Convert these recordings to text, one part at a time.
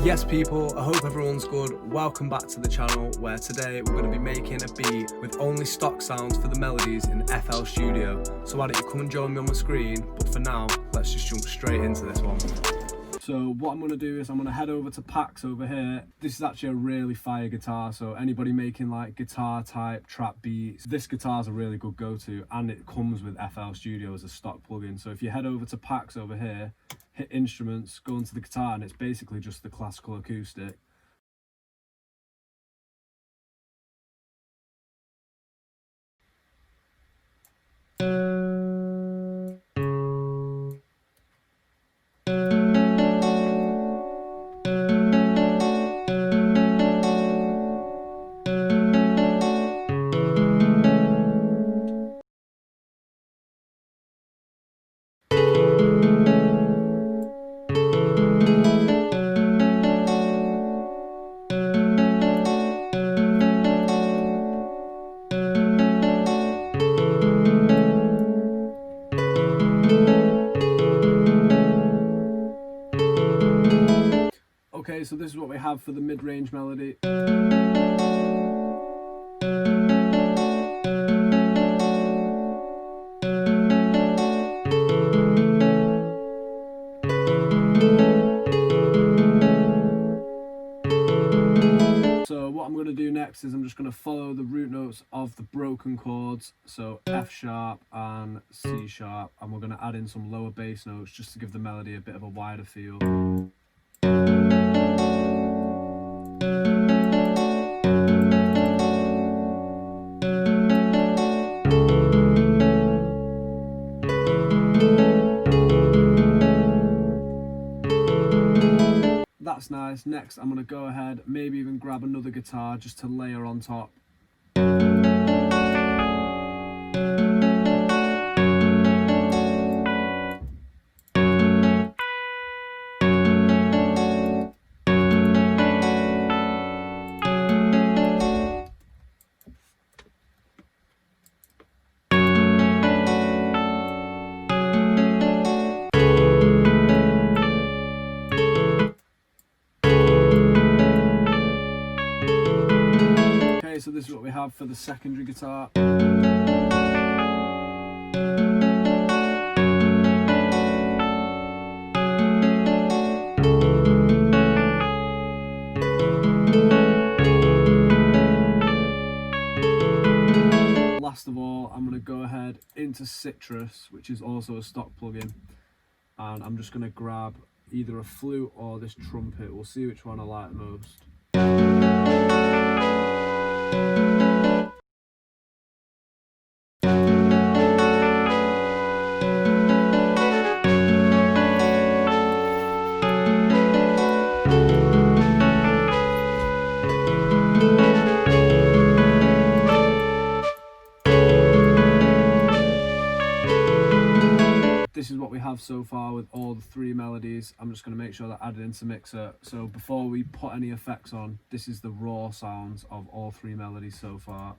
Yes people, I hope everyone's good. Welcome back to the channel where today we're going to be making a beat with only stock sounds for the melodies in FL Studio. So why don't you come and join me on my screen, but for now, let's just jump straight into this one. So what I'm going to do is I'm going to head over to Pax over here. This is actually a really fire guitar, so anybody making like guitar type trap beats, this guitar is a really good go-to, and it comes with FL Studio as a stock plugin. So if you head over to Pax over here, hit instruments, go into the guitar, and it's basically just the classical acoustic. Okay, so this is what we have for the mid-range melody. So what I'm going to do next is I'm just going to follow the root notes of the broken chords, so F sharp and C sharp, and we're going to add in some lower bass notes just to give the melody a bit of a wider feel. That's nice. Next I'm going to go ahead, maybe even grab another guitar just to layer on top. So this is what we have for the secondary guitar. Last of all, I'm going to go ahead into Citrus, which is also a stock plugin, and I'm just going to grab either a flute or this trumpet. We'll see which one I like most. This is what we have so far with all the three melodies. I'm just going to make sure that I add it into Mixer. So before we put any effects on, this is the raw sounds of all three melodies so far.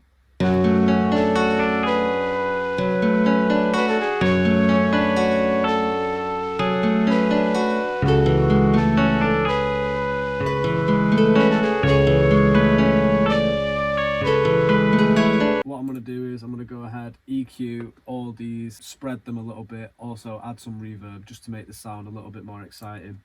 What I'm going to do is I'm going to go ahead, EQ all these, spread them a little bit, also add some reverb just to make the sound a little bit more exciting.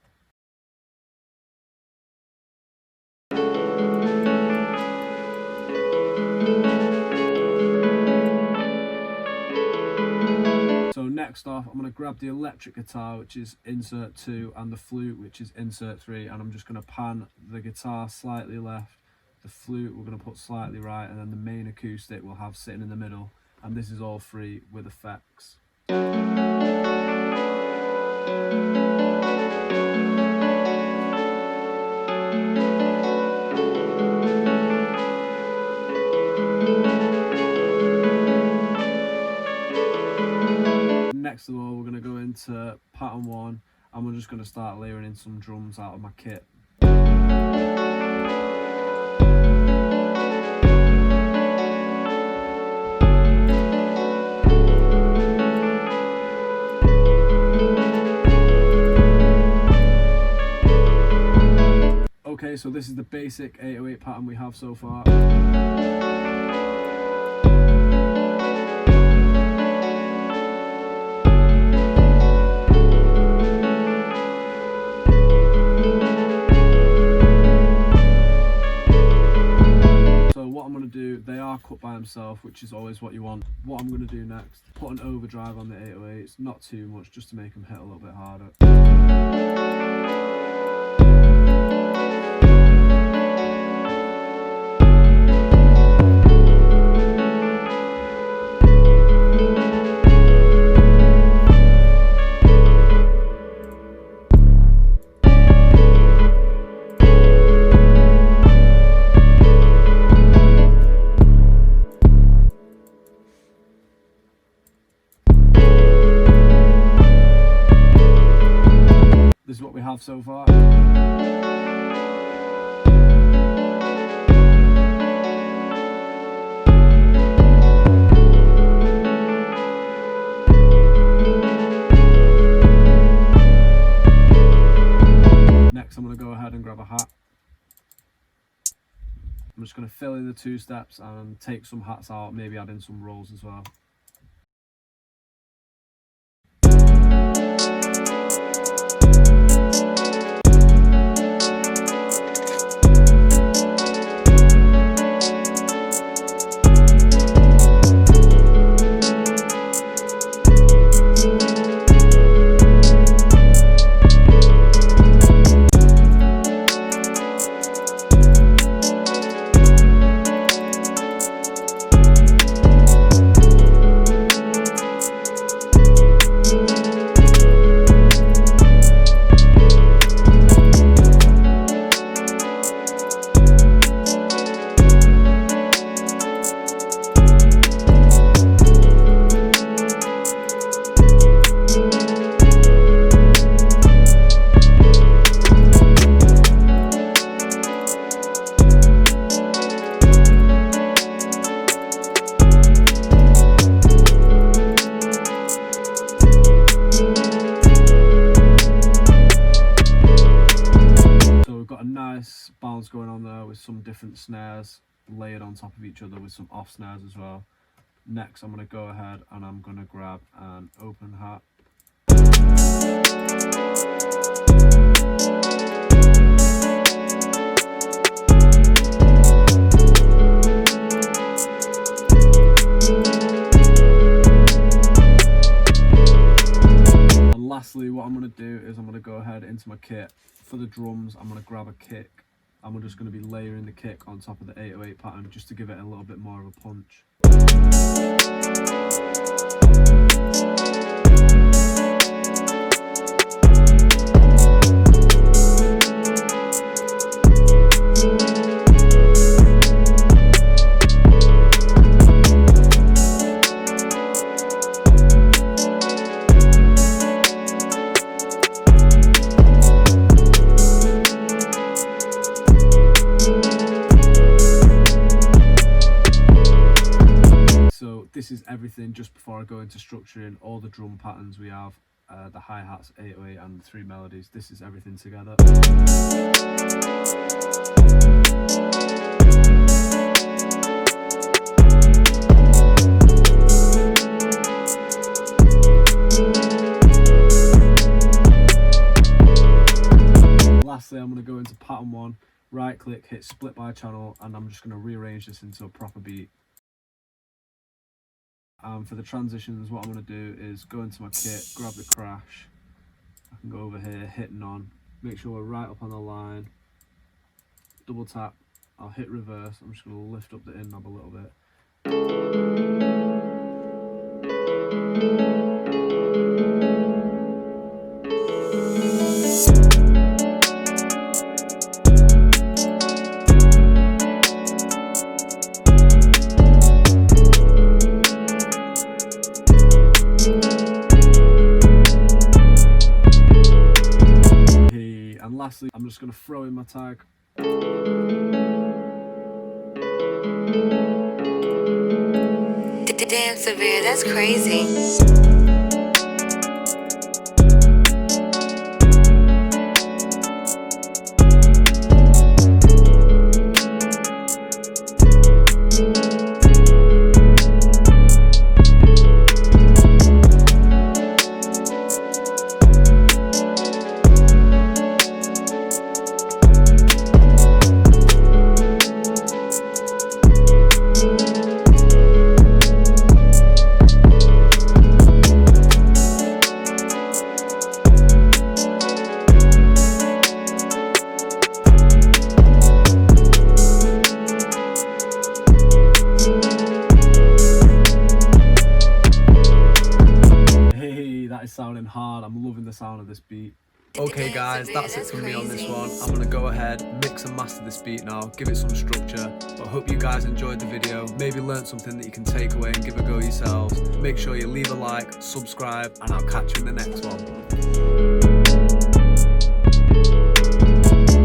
So next off, I'm going to grab the electric guitar, which is insert 2, and the flute, which is insert 3, and I'm just going to pan the guitar slightly left, the flute we're going to put slightly right, and then the main acoustic we'll have sitting in the middle, and this is all free with effects. Next of all, we're going to go into pattern 1, and we're just going to start layering in some drums out of my kit. Okay, so this is the basic 808 pattern we have so far. So what I'm going to do, they are cut by themselves, which is always what you want. What I'm going to do next, put an overdrive on the 808s, not too much, just to make them hit a little bit harder. This is what we have so far. Next, I'm going to go ahead and grab a hat. I'm just going to fill in the 2 steps and take some hats out, maybe add in some rolls as well. Bounce going on there with some different snares layered on top of each other with some off snares as well. Next, I'm going to go ahead and I'm going to grab an open hat. And lastly, what I'm going to do is I'm going to go ahead into my kit. For the drums, I'm going to grab a kick, and we're just going to be layering the kick on top of the 808 pattern just to give it a little bit more of a punch. This is everything just before I go into structuring all the drum patterns we have, the hi-hats, 808 and 3 melodies. This is everything together. Lastly, I'm going to go into pattern 1, right click, hit split by channel, and I'm just going to rearrange this into a proper beat. For the transitions, what I'm going to do is go into my kit, grab the crash, I can go over here, hit none, make sure we're right up on the line, double tap, I'll hit reverse, I'm just going to lift up the in knob a little bit. And lastly, I'm just going to throw in my tag. Damn, Severe, that's crazy. sounding hard. I'm loving the sound of this beat. Okay guys, that's it from me on this crazy. one. I'm gonna go ahead, mix and master this beat now, give it some structure. But I hope you guys enjoyed the video, maybe learned something that you can take away and give a go yourselves. Make sure you leave a like, subscribe, and I'll catch you in the next one.